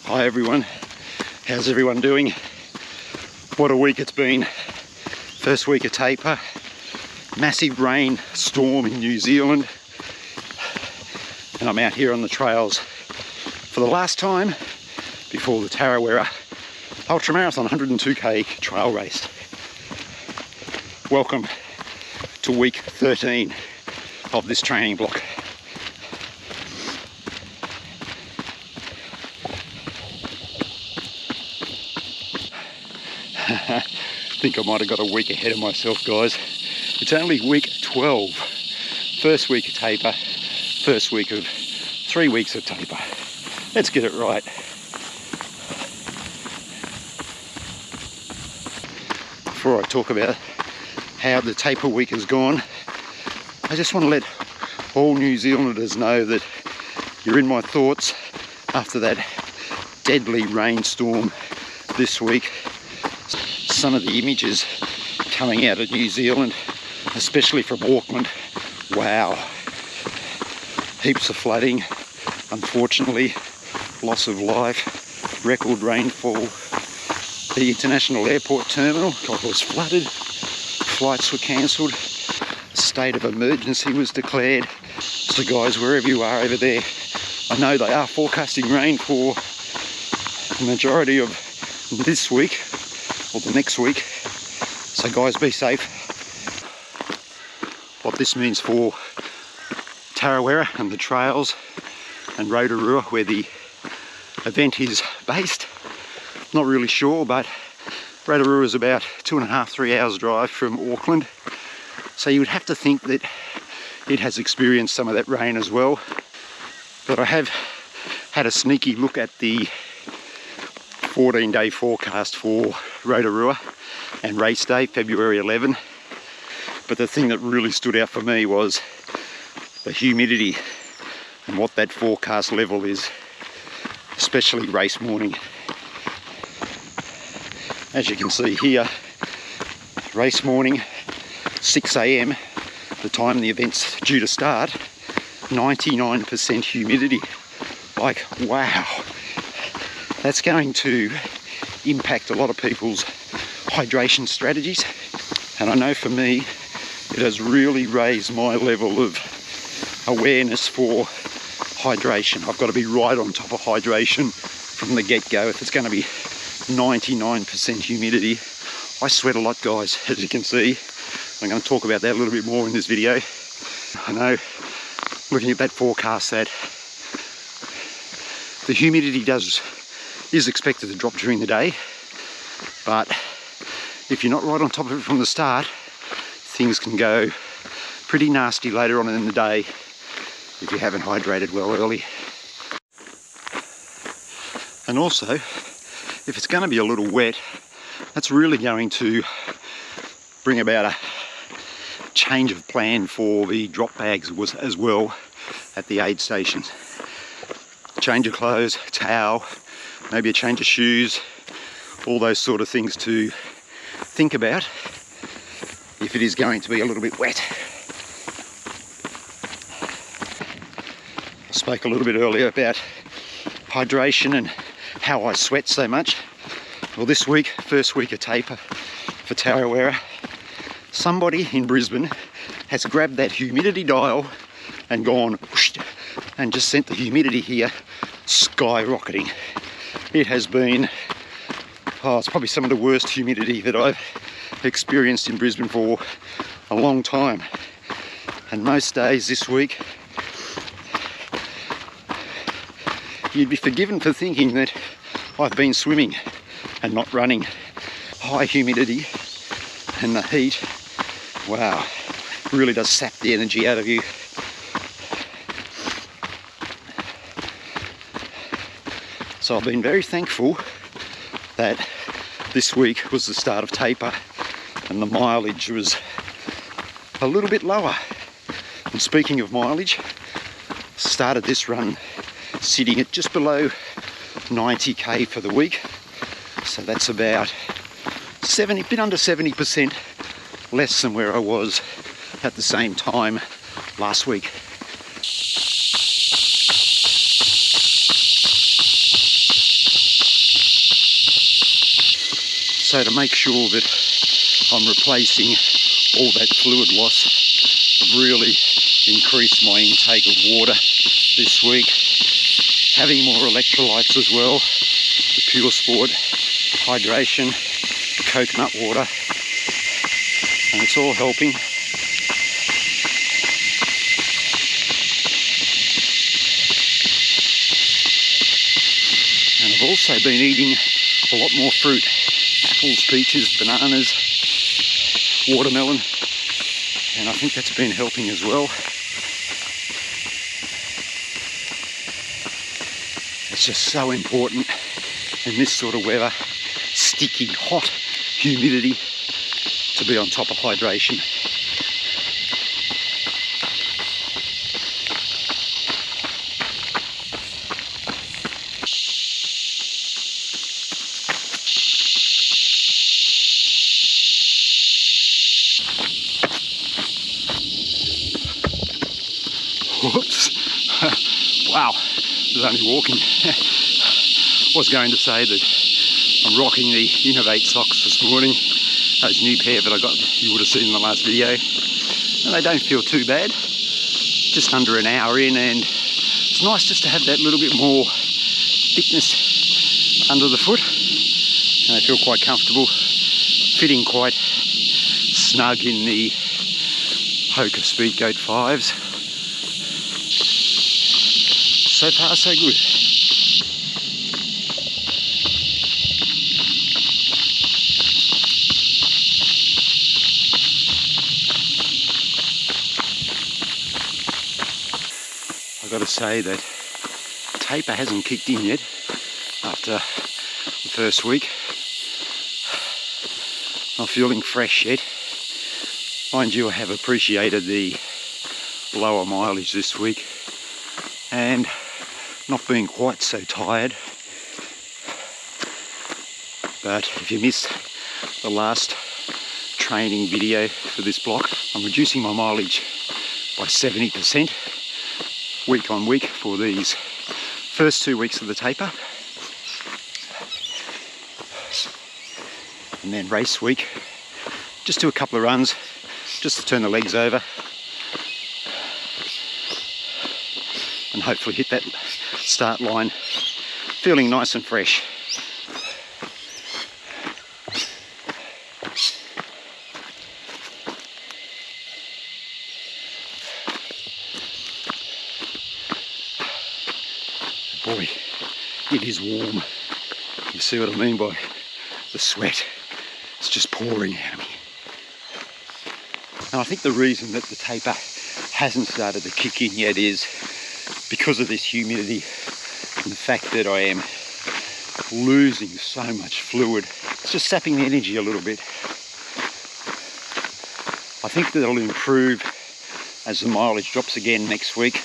Hi everyone, how's everyone doing? What a week it's been. First week of taper, massive rain storm in New Zealand, and I'm out here on the trails for the last time before the Tarawera Ultramarathon 102k trail race. Welcome to week 13 of this training block. I think I might have got a week ahead of myself, guys. It's only week 12. First week of taper, first week of 3 weeks of taper. Let's get it right. Before I talk about how the taper week has gone, I just want to let all New Zealanders know that you're in my thoughts after that deadly rainstorm this week. Some of the images coming out of New Zealand, especially from Auckland, wow. Heaps of flooding, unfortunately, loss of life, record rainfall. The international airport terminal was flooded, flights were cancelled, a state of emergency was declared. So guys, wherever you are over there, I know they are forecasting rain for the majority of this week or the next week, so guys, be safe. What this means for Tarawera and the trails and Rotorua, where the event is based, not really sure, but Rotorua is about 2.5–3 hours drive from Auckland, so you would have to think that it has experienced some of that rain as well. But I have had a sneaky look at the 14-day forecast for Rotorua and race day, February 11. But the thing that really stood out for me was the humidity and what that forecast level is, especially race morning. As you can see here, race morning, 6 AM, the time the event's due to start, 99% humidity. Like, wow. That's going to impact a lot of people's hydration strategies, and I know for me it has really raised my level of awareness for hydration. I've got to be right on top of hydration from the get-go. If it's going to be 99% humidity, I sweat a lot, guys, as you can see. I'm going to talk about that a little bit more in this video. I know, looking at that forecast, that the humidity is expected to drop during the day, but if you're not right on top of it from the start, things can go pretty nasty later on in the day if you haven't hydrated well early. And also, if it's going to be a little wet, that's really going to bring about a change of plan for the drop bags as well at the aid stations. Change of clothes, towel, maybe a change of shoes, all those sort of things to think about if it is going to be a little bit wet. I spoke a little bit earlier about hydration and how I sweat so much. Well, this week, first week of taper for Tarawera, somebody in Brisbane has grabbed that humidity dial and gone whoosh, and just sent the humidity here skyrocketing. It has been, it's probably some of the worst humidity that I've experienced in Brisbane for a long time. And most days this week, you'd be forgiven for thinking that I've been swimming and not running. High humidity and the heat, wow, really does sap the energy out of you. So I've been very thankful that this week was the start of taper and the mileage was a little bit lower. And speaking of mileage, started this run sitting at just below 90k for the week. So that's about 70, bit under 70% less than where I was at the same time last week. So to make sure that I'm replacing all that fluid loss, I've really increased my intake of water this week. Having more electrolytes as well, the Pure Sport hydration, coconut water, and it's all helping. And I've also been eating a lot more fruit, apples, peaches, bananas, watermelon, and I think that's been helping as well. It's just so important in this sort of weather, sticky, hot, humidity, to be on top of hydration. Whoops. Wow, I was only walking. I was going to say that I'm rocking the Innovate socks this morning. Those new pair that I got, you would have seen in the last video. And they don't feel too bad. Just under an hour in, and it's nice just to have that little bit more thickness under the foot. And they feel quite comfortable, fitting quite snug in the Hoka Speedgoat 5s. So far, so good. I've got to say that taper hasn't kicked in yet after the first week. Not feeling fresh yet. Mind you, I have appreciated the lower mileage this week and not being quite so tired. But if you missed the last training video for this block, I'm reducing my mileage by 70% week on week for these first 2 weeks of the taper. And then race week, just do a couple of runs just to turn the legs over and hopefully hit that start line feeling nice and fresh. Boy, it is warm. You see what I mean by the sweat? It's just pouring out of me. And I think the reason that the taper hasn't started to kick in yet is because of this humidity and the fact that I am losing so much fluid. It's just sapping the energy a little bit. I think that it'll improve as the mileage drops again next week.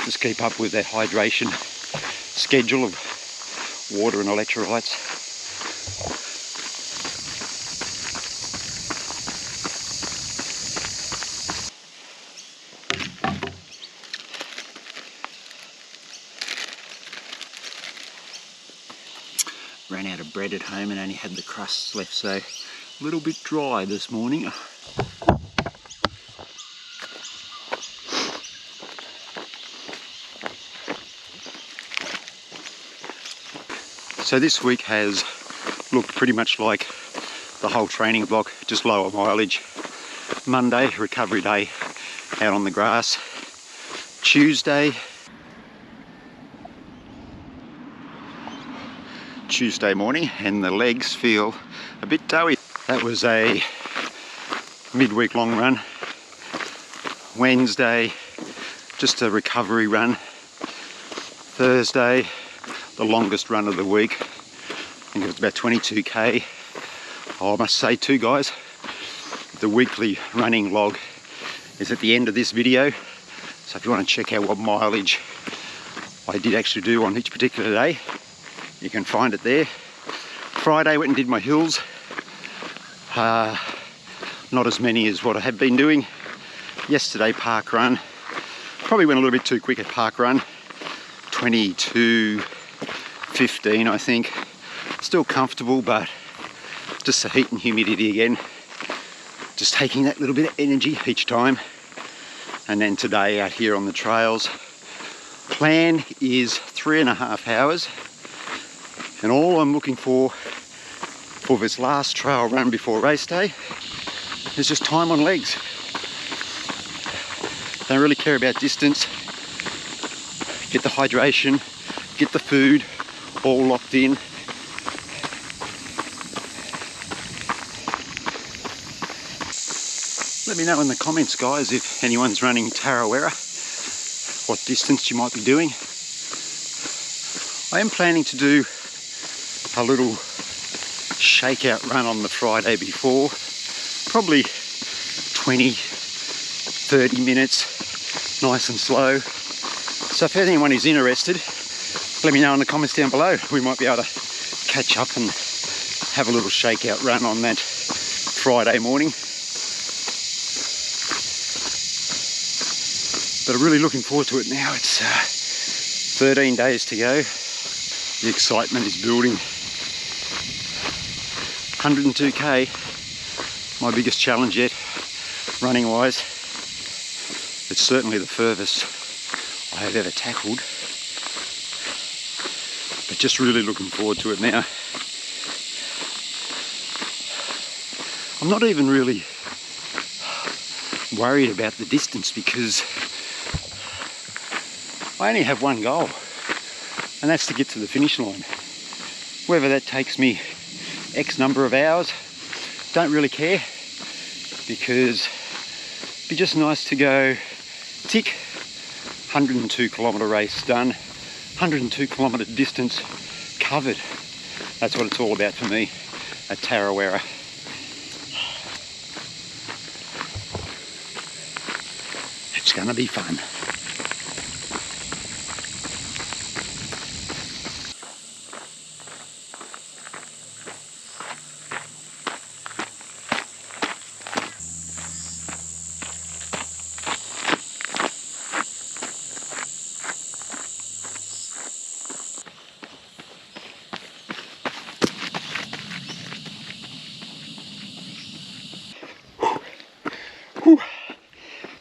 Just keep up with that hydration schedule of water and electrolytes. Ran out of bread at home and only had the crusts left, so a little bit dry this morning. So this week has looked pretty much like the whole training block, just lower mileage. Monday, recovery day, out on the grass. Tuesday morning, and the legs feel a bit doughy. That was a midweek long run. Wednesday, just a recovery run. Thursday, the longest run of the week. I think it was about 22k. Oh, I must say too, guys, the weekly running log is at the end of this video. So if you want to check out what mileage I did actually do on each particular day, you can find it there. Friday went and did my hills. Not as many as what I have been doing. Yesterday, park run. Probably went a little bit too quick at park run. 22:15, I think. Still comfortable, but just the heat and humidity again. Just taking that little bit of energy each time. And then today out here on the trails, plan is 3.5 hours. And all I'm looking for this last trail run before race day is just time on legs. Don't really care about distance. Get the hydration, get the food all locked in. Let me know in the comments, guys, if anyone's running Tarawera, what distance you might be doing. I am planning to do a little shakeout run on the Friday before, probably 20-30 minutes, nice and slow. So if anyone is interested, let me know in the comments down below. We might be able to catch up and have a little shakeout run on that Friday morning. But I'm really looking forward to it now. It's 13 days to go. The excitement is building. 102k, my biggest challenge yet, running wise. It's certainly the furthest I have ever tackled. But just really looking forward to it now. I'm not even really worried about the distance because I only have one goal, and that's to get to the finish line. Whether that takes me X number of hours, don't really care, because it'd be just nice to go tick, 102 kilometre race done, 102 kilometre distance covered. That's what it's all about for me at Tarawera. It's gonna be fun.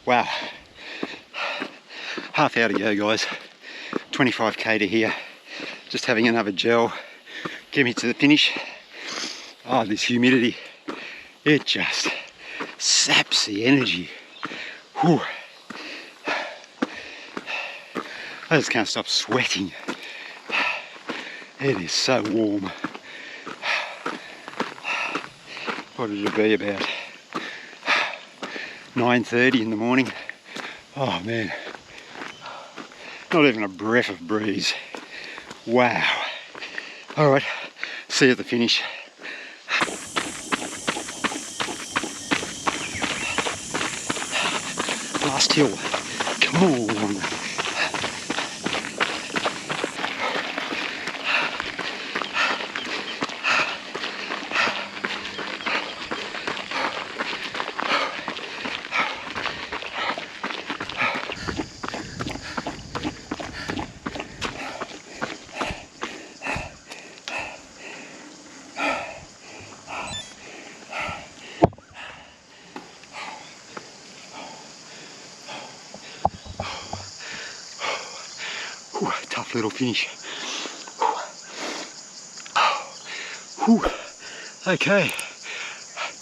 Wow, half hour to go, guys. 25k to here. Just having another gel, get me to the finish. Oh, this humidity, it just saps the energy. Whew. I just can't stop sweating. It is so warm. What did it be, about 9:30 in the morning? Oh man, not even a breath of breeze. Wow. All right, see you at the finish. Last hill, come on. Tough little finish. Okay,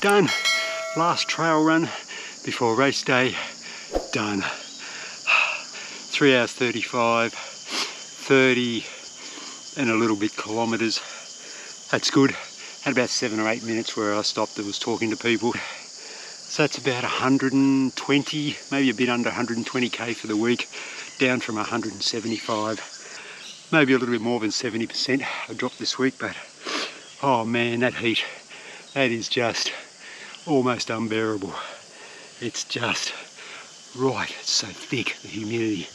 done. Last trail run before race day, done. 3 hours 35, 30 and a little bit kilometres. That's good. Had about 7 or 8 minutes where I stopped and was talking to people. So that's about 120, maybe a bit under 120k for the week, down from 175. Maybe a little bit more than 70% I dropped this week, but oh man, that heat, that is just almost unbearable. It's just right, it's so thick, the humidity.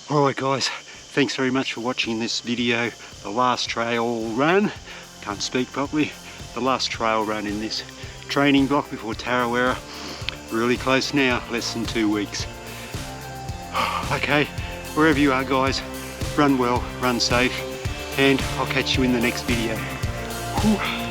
Alright guys, thanks very much for watching this video. The last trail run, can't speak properly, the last trail run in this training block before Tarawera. Really close now, less than 2 weeks. Okay, wherever you are guys, run well, run safe, and I'll catch you in the next video. Whew.